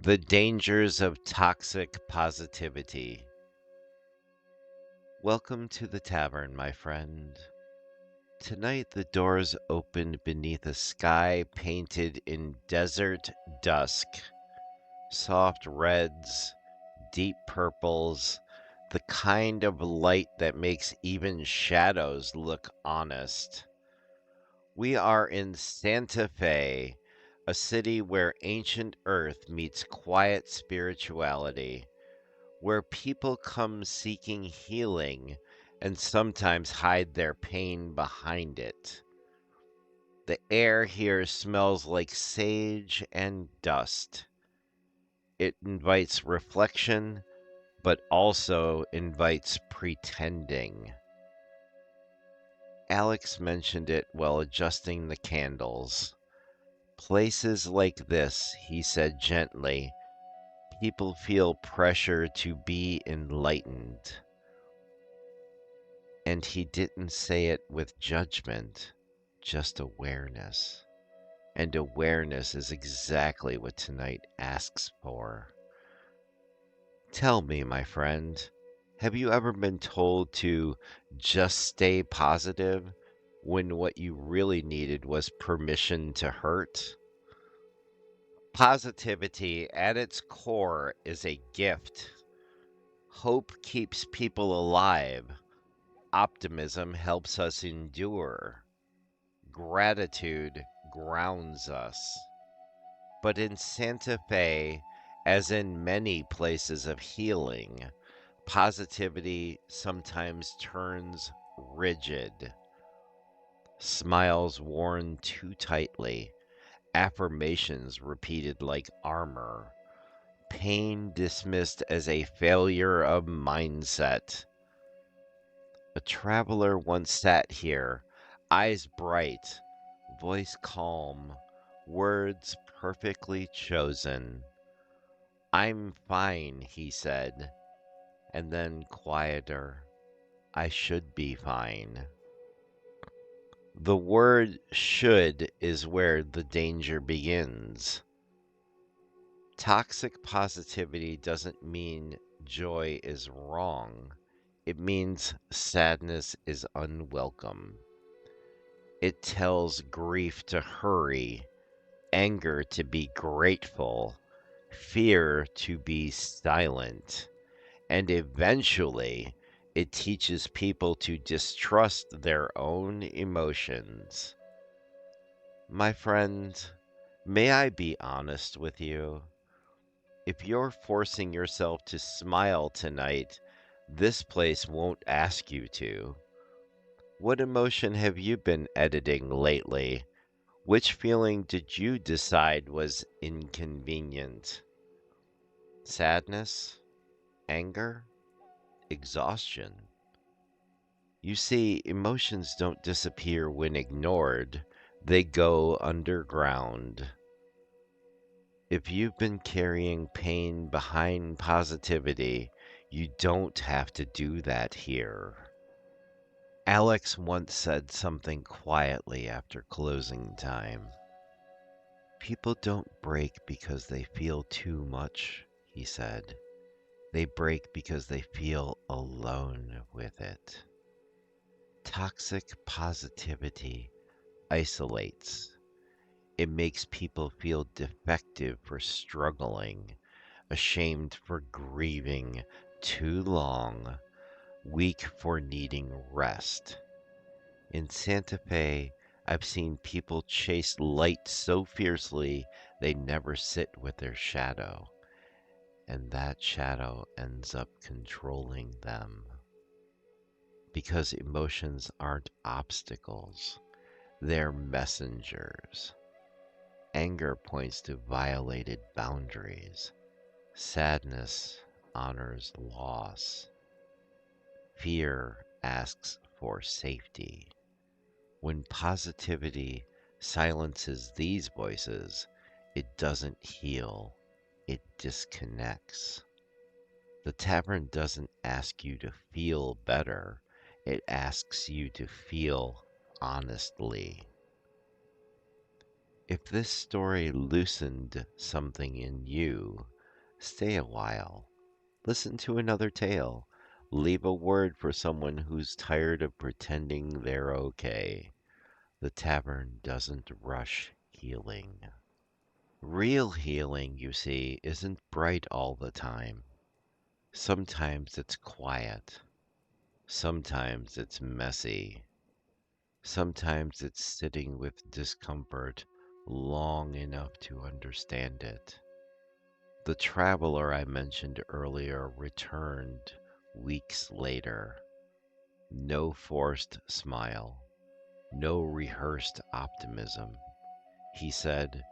The dangers of toxic positivity. Welcome to the tavern, my friend. Tonight the doors opened beneath a sky painted in desert dusk. Soft reds, deep purples, the kind of light that makes even shadows look honest. We are in Santa Fe, a city where ancient earth meets quiet spirituality, where people come seeking healing and sometimes hide their pain behind it. The air here smells like sage and dust. It invites reflection, but also invites pretending. Alex mentioned it while adjusting the candles. Places like this, he said gently, people feel pressure to be enlightened. And he didn't say it with judgment, just awareness. And awareness is exactly what tonight asks for. Tell me, my friend, have you ever been told to just stay positive when what you really needed was permission to hurt? Positivity at its core is a gift. Hope keeps people alive. Optimism helps us endure. Gratitude grounds us. But in Santa Fe, as in many places of healing, positivity sometimes turns rigid. Smiles worn too tightly, affirmations repeated like armor, pain dismissed as a failure of mindset. A traveler once sat here, eyes bright, voice calm, words perfectly chosen. "I'm fine," he said, and then quieter, "I should be fine." The word should is where the danger begins. Toxic positivity doesn't mean joy is wrong. It means sadness is unwelcome. It tells grief to hurry, anger to be grateful, fear to be silent, and eventually it teaches people to distrust their own emotions. My friend, may I be honest with you? If you're forcing yourself to smile tonight, this place won't ask you to. What emotion have you been editing lately? Which feeling did you decide was inconvenient? Sadness? Anger? Exhaustion? You see, emotions don't disappear when ignored, they go underground. If you've been carrying pain behind positivity, you don't have to do that here. Alex once said something quietly after closing time. People don't break because they feel too much, he said. They break because they feel alone with it. Toxic positivity isolates. It makes people feel defective for struggling, ashamed for grieving too long, weak for needing rest. In Santa Fe, I've seen people chase light so fiercely they never sit with their shadow, and that shadow ends up controlling them. Because emotions aren't obstacles, they're messengers. Anger points to violated boundaries. Sadness honors loss. Fear asks for safety. When positivity silences these voices, it doesn't heal, it disconnects. The tavern doesn't ask you to feel better, it asks you to feel honestly. If this story loosened something in you, Stay a while. Listen to another tale. Leave a word for someone who's tired of pretending they're okay. The tavern doesn't rush healing. Real healing, you see, isn't bright all the time. Sometimes it's quiet. Sometimes it's messy. Sometimes it's sitting with discomfort long enough to understand it. The traveler I mentioned earlier returned weeks later. No forced smile, no rehearsed optimism. He said,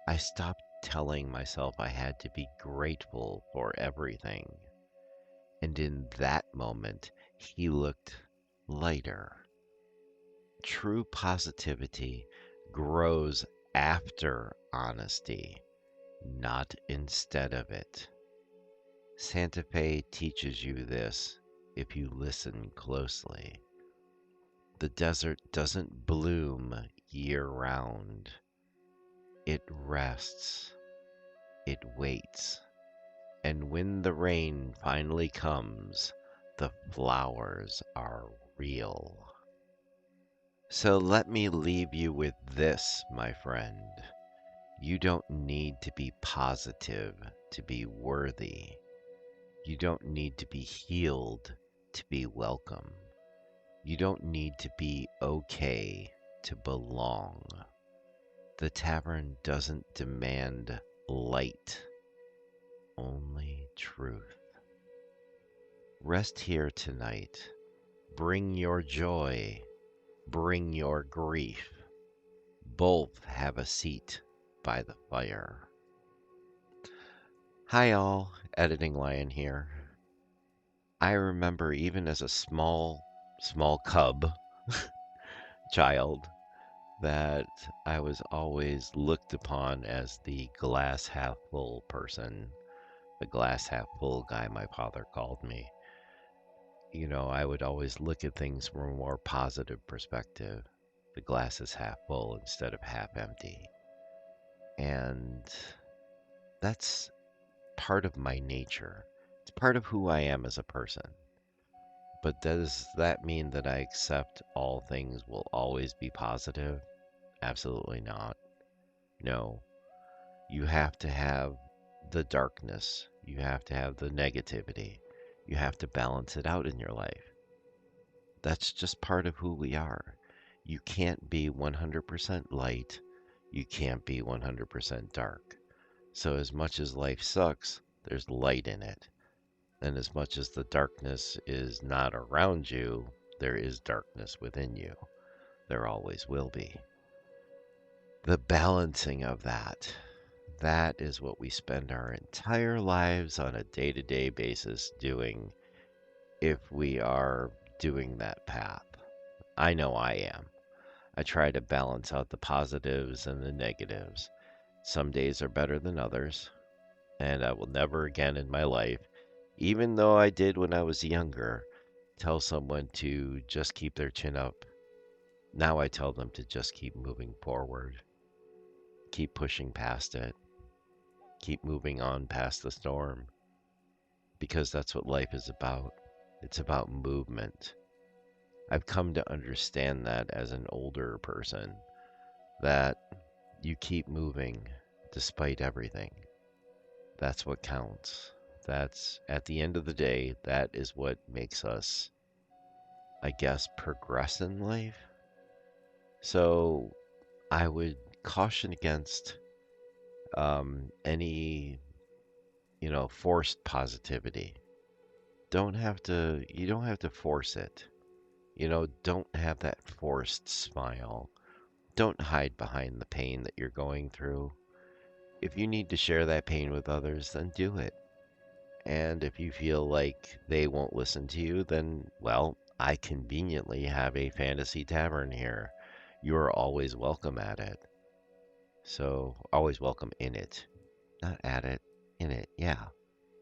I stopped telling myself I had to be grateful for everything. And in that moment, he looked lighter. True positivity grows after honesty, not instead of it. Santa Fe teaches you this if you listen closely. The desert doesn't bloom year round. It rests, it waits, and when the rain finally comes, the flowers are real. So let me leave you with this, my friend. You don't need to be positive to be worthy. You don't need to be healed to be welcome. You don't need to be okay to belong. The tavern doesn't demand light, only truth. Rest here tonight. Bring your joy. Bring your grief. Both have a seat by the fire. Hi, all. Editing Lion here. I remember even as a small cub child that I was always looked upon as the glass half full person, the glass half full guy, my father called me. I would always look at things from a more positive perspective. The glass is half full instead of half empty. And that's part of my nature. It's part of who I am as a person. But does that mean that I accept all things will always be positive? Absolutely not. No. You have to have the darkness. You have to have the negativity. You have to balance it out in your life. That's just part of who we are. You can't be 100% light. You can't be 100% dark. So, as much as life sucks, there's light in it. And as much as the darkness is not around you, there is darkness within you. There always will be. The balancing of that is what we spend our entire lives on a day to day basis doing if we are doing that path. I know I am. I try to balance out the positives and the negatives. Some days are better than others, and I will never again in my life, even though I did when I was younger, tell someone to just keep their chin up. Now I tell them to just keep moving forward, keep pushing past it, keep moving on past the storm, because that's what life is about. It's about movement. I've come to understand that as an older person, that you keep moving despite everything. That's what counts. That's, at the end of the day, that is what makes us, I guess, progress in life. So I would caution against any, forced positivity. You don't have to force it. Don't have that forced smile. Don't hide behind the pain that you're going through. If you need to share that pain with others, then do it. And if you feel like they won't listen to you, then, well, I conveniently have a fantasy tavern here. You are always welcome at it. So, always welcome in it. Not at it, in it, yeah.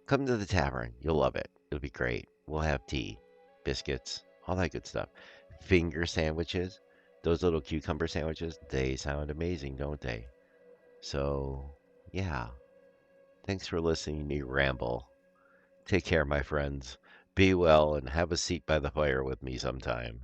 Come to the tavern. You'll love it. It'll be great. We'll have tea, biscuits, all that good stuff. Finger sandwiches, those little cucumber sandwiches, they sound amazing, don't they? So, yeah. Thanks for listening to me ramble. Take care, my friends. Be well and have a seat by the fire with me sometime.